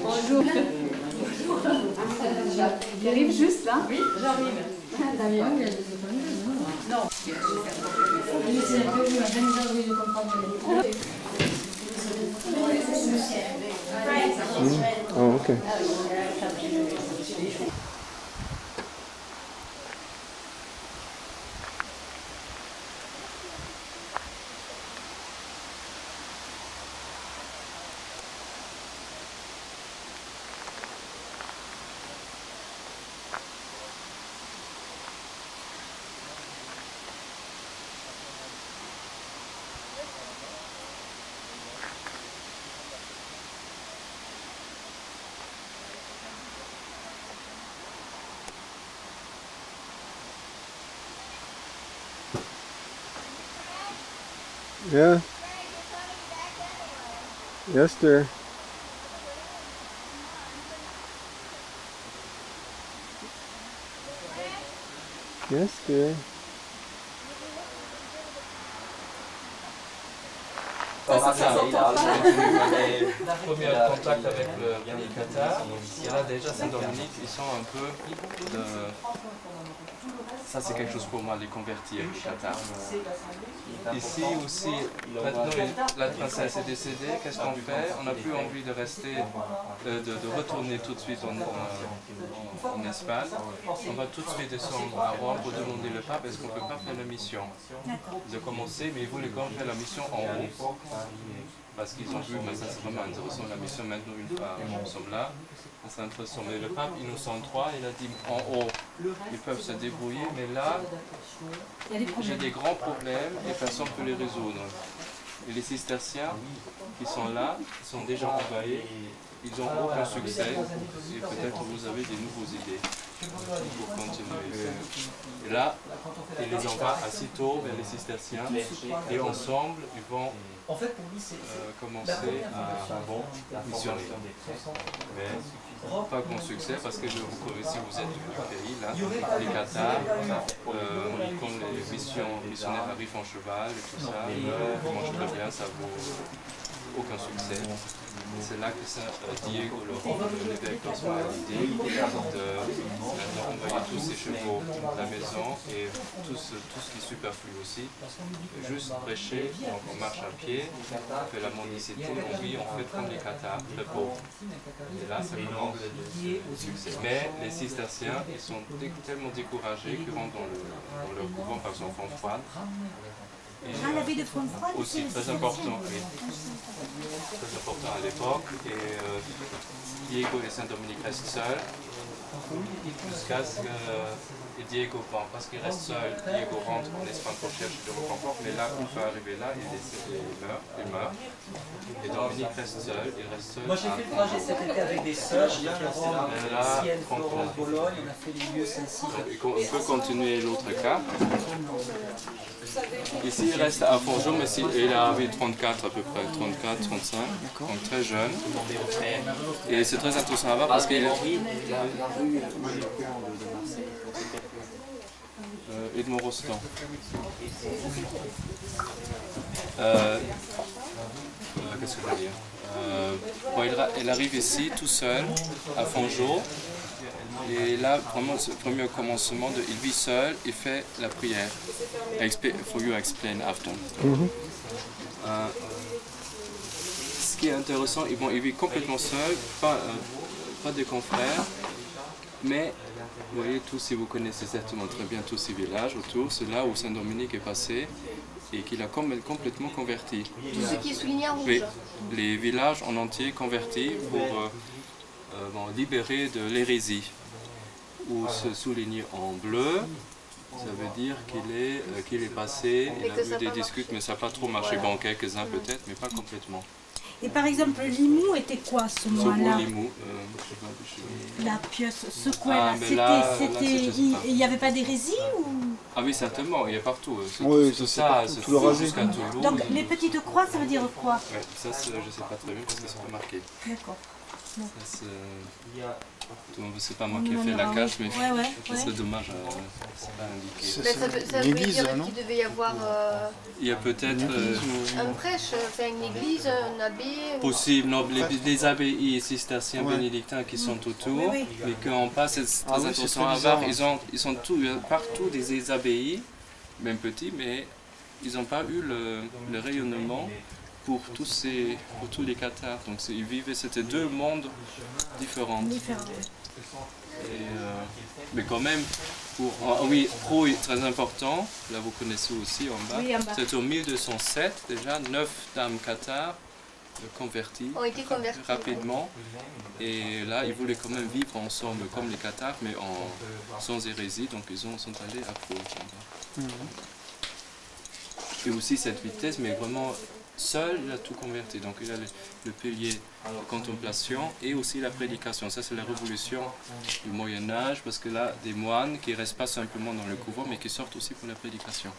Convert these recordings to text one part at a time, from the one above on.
Bonjour. J'arrive juste là. Oui, j'arrive. Non. Oh, okay. Yeah. Yes, dear. Yes, dear. Ça, c'est ça. Premier contact avec le Qatar. Et là, déjà, Saint-Dominique, ils sont un peu de... Ça, c'est quelque chose pour moi, les convertir au Qatar. Ici aussi, maintenant, la princesse est décédée. Qu'est-ce qu'on fait? On n'a plus envie de rester, de retourner tout de suite en Espagne. On va tout de suite descendre à Rome pour demander le pape est-ce qu'on ne peut pas faire la mission. De commencer, mais ils voulaient quand même faire la mission en haut. Parce qu'ils ont vu, mais ça c'est vraiment intéressant, la mission maintenant une fois nous sommes là, c'est intéressant. Mais le pape Innocent III, il a dit en haut, ils peuvent se débrouiller, mais là, j'ai des grands problèmes et personne ne peut les résoudre. Et les cisterciens qui sont là, ils sont déjà envahis, ils n'ont aucun succès et peut-être vous avez des nouvelles idées pour continuer. Et là, il les envoie aussitôt vers les cisterciens et ensemble, ils vont commencer à missionner. Mais pas grand succès parce que vous connaissez, vous êtes du pays, là, les Qatars, quand les missionnaires arrivent en cheval et tout ça, ils mangent très bien, ça vaut aucun succès. C'est là que Diego, l'évêque, reçoit l'idée de envoyer tous ses chevaux à la maison et tout ce qui est superflu aussi. Juste prêcher, donc on marche à pied, on fait la mendicité, on vit en fait comme les Qatars, très pauvres. Et là, ça commence le succès. Mais les cisterciens, ils sont tellement découragés qu'ils rentrent dans leur couvent par son enfant froide. La vie de Fontfroide aussi très important, oui. Très important à l'époque. Et Diego et Saint-Dominique restent seuls jusqu'à ce que Diego, parce qu'il reste seul, Diego rentre en Espagne pour chercher du reconfort, mais là, il peut arriver là, il meurt. Et Dominique reste seul, il reste seul. Moi j'ai fait le trajet cet été avec des sœurs, j'ai fait Rome, Sienne, Florence, Bologne, on a fait les lieux Saint-Cyr. On peut continuer l'autre cas. Ici il reste à Fourgeau, mais il a arrivé 34 à peu près, 34, 35, donc très jeune. Et c'est très intéressant à voir parce qu'il est... Edmond Rostand. Qu'est-ce que je veux dire bon, il arrive ici tout seul, à Fourgeau. Et là, vraiment, c'est le premier commencement de il vit seul, il fait la prière. For you explain after. Ce qui est intéressant, il vit complètement seul, pas de confrères, mais vous voyez tous, si vous connaissez certainement très bien tous ces villages autour, c'est là où Saint-Dominique est passé et qu'il a complètement converti. Tout ce qui est souligné en rouge. Oui, les villages en entier convertis pour libérer de l'hérésie. Ou se souligner en bleu, ça veut dire qu'il est passé, il a eu des discutes, mais ça n'a pas trop marché. Bon, quelques-uns peut-être, mais pas complètement. Et par exemple, Limoux était quoi à ce moment-là? Limoux, la pieuse, ce coin-là, il n'y avait pas d'hérésie ou... Ah oui, certainement, il y a partout. Oui, c'est ça, c'est jusqu'à Toulouse. Donc les petites croix, ça veut dire quoi? Ouais, ça, je ne sais pas très bien parce que c'est pas marqué. D'accord. C'est pas moi qui ai fait la cache, mais c'est dommage, c'est pas indiqué. Ça veut dire qu'il devait y avoir il y a peut-être un prêche, une église, un abbé. Possible, non, les abbayes cisterciens bénédictins qui sont autour, mais quand on passe, c'est très important à voir, ils sont partout des abbayes, même petits, mais ils n'ont pas eu le rayonnement pour tous les cathares. Donc ils vivaient, c'était deux mondes différents. Mais quand même, Pro est très important, là vous connaissez aussi en bas. C'est au 1207 déjà, 9 dames cathares converties rapidement. Et là, ils voulaient quand même vivre ensemble comme les cathares, mais sans hérésie, donc ils sont allés à Pro. Et aussi cette vitesse, mais vraiment seul, il a tout converti. Donc il a le pilier de contemplation et aussi la prédication. Ça, c'est la révolution du Moyen-Âge, parce que là, des moines qui ne restent pas simplement dans le couvent, mais qui sortent aussi pour la prédication.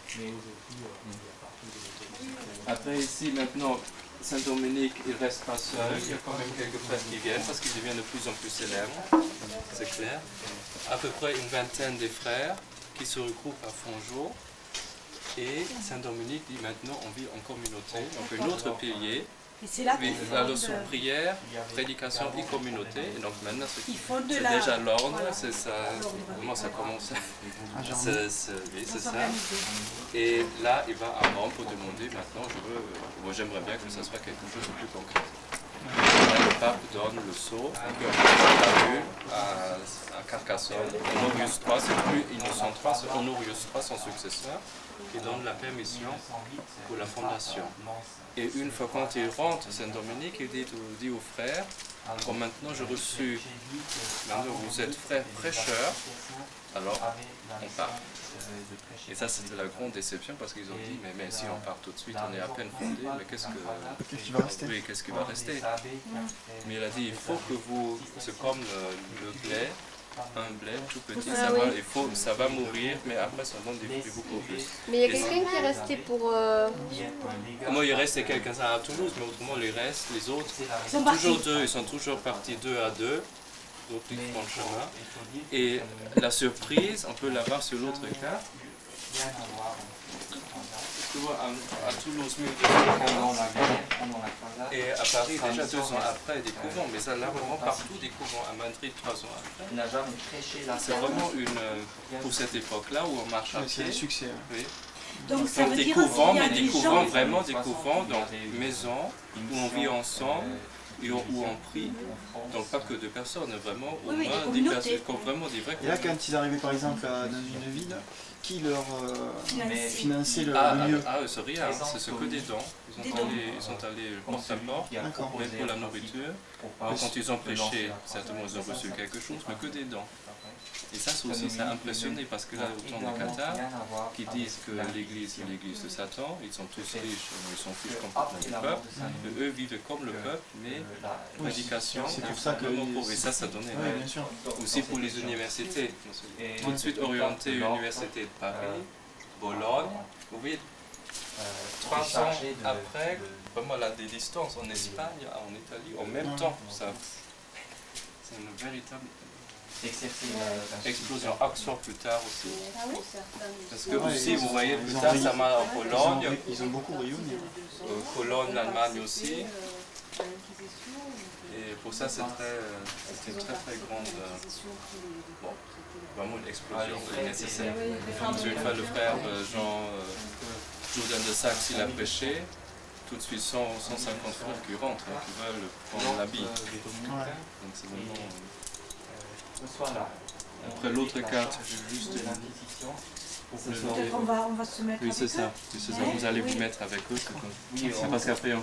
Après, ici, maintenant, Saint-Dominique, il ne reste pas seul. Il y a quand même quelques frères qui viennent, parce qu'il devient de plus en plus célèbre, c'est clair. À peu près une vingtaine de frères qui se regroupent à Fongeau. Et Saint-Dominique dit maintenant on vit en communauté, donc un autre pilier. Et c'est là la leçon prière, prédication et communauté. Et donc maintenant c'est déjà l'ordre, c'est ça, comment ça commence. C'est ça. Et là il va à Rome pour demander maintenant j'aimerais bien que ça soit quelque chose de plus concret. Là, le pape donne le sceau à Carcassonne. Honorius III, c'est plus Innocent III, c'est Honorius III, son successeur, qui donne la permission pour la fondation. Et une fois quand il rentre à Saint-Dominique, il dit aux frères, bon, maintenant j'ai reçu, maintenant vous êtes frères prêcheurs, alors on part. Et ça c'était la grande déception parce qu'ils ont dit, mais si on part tout de suite, on est à peine fondé, mais qu'est-ce qui va rester? Oui, qu'est-ce qui va rester? Mais il a dit, il faut que vous, c'est comme le blé, un blé tout petit, ça va mourir, mais après ça donne des fruits beaucoup plus. Mais il y a quelqu'un qui est resté pour... Moi il reste quelqu'un à Toulouse, mais autrement les autres, ils sont toujours partis 2 à 2. Donc ils font le chemin. Et la surprise, on peut la voir sur l'autre carte. Tu vois, à Toulouse, et à Paris, déjà 2 ans après, des couvents, mais ça, là, vraiment partout des couvents. À Madrid, 3 ans après. C'est vraiment pour cette époque-là où on marche à pied. C'est un succès. Oui. Donc ça veut des dire couvents, mais des couvents, vraiment des couvents dans des maisons où on vit ensemble. Et où on prie, donc pas que 2 personnes, vraiment au moins des personnes, vraiment des vrais. Et là, quand ils arrivaient par exemple dans une ville, qui leur finançait le lieu? C'est rien, c'est que des dons. Ils sont allés porte à porte, mais pour la nourriture. Quand ils ont prêché, certainement ils ont reçu quelque chose, mais que des dons. Et ça aussi, ça a impressionné parce que là, autant de Qatar qui disent que l'Église est l'Église de Satan, ils sont tous riches, ils s'en fichent complètement du peuple, eux vivent comme le peuple, mais prédication, c'est pour ça que et ça donnait aussi pour les universités. Tout de suite orienté Université de Paris, Bologne, vous voyez, 3 ans après, vraiment là, des distances en Espagne, en Italie, en même temps, c'est une véritable explosion. Oxford plus tard aussi. Parce que aussi, vous voyez, plus tard, ça m'a en Pologne. Ils ont beaucoup rayonné. Cologne, l'Allemagne aussi. Et pour ça, c'était une très très grande, vraiment une explosion nécessaire. Parce qu'une fois le frère Jourdain de Saxe, il a prêché, tout de suite 150 frères qui rentrent, qui veulent prendre l'habit. Donc c'est vraiment... Après l'autre carte, j'ai juste peut-être on va se mettre avec eux. Oui, c'est ça. Vous allez vous mettre avec eux. C'est parce qu'après,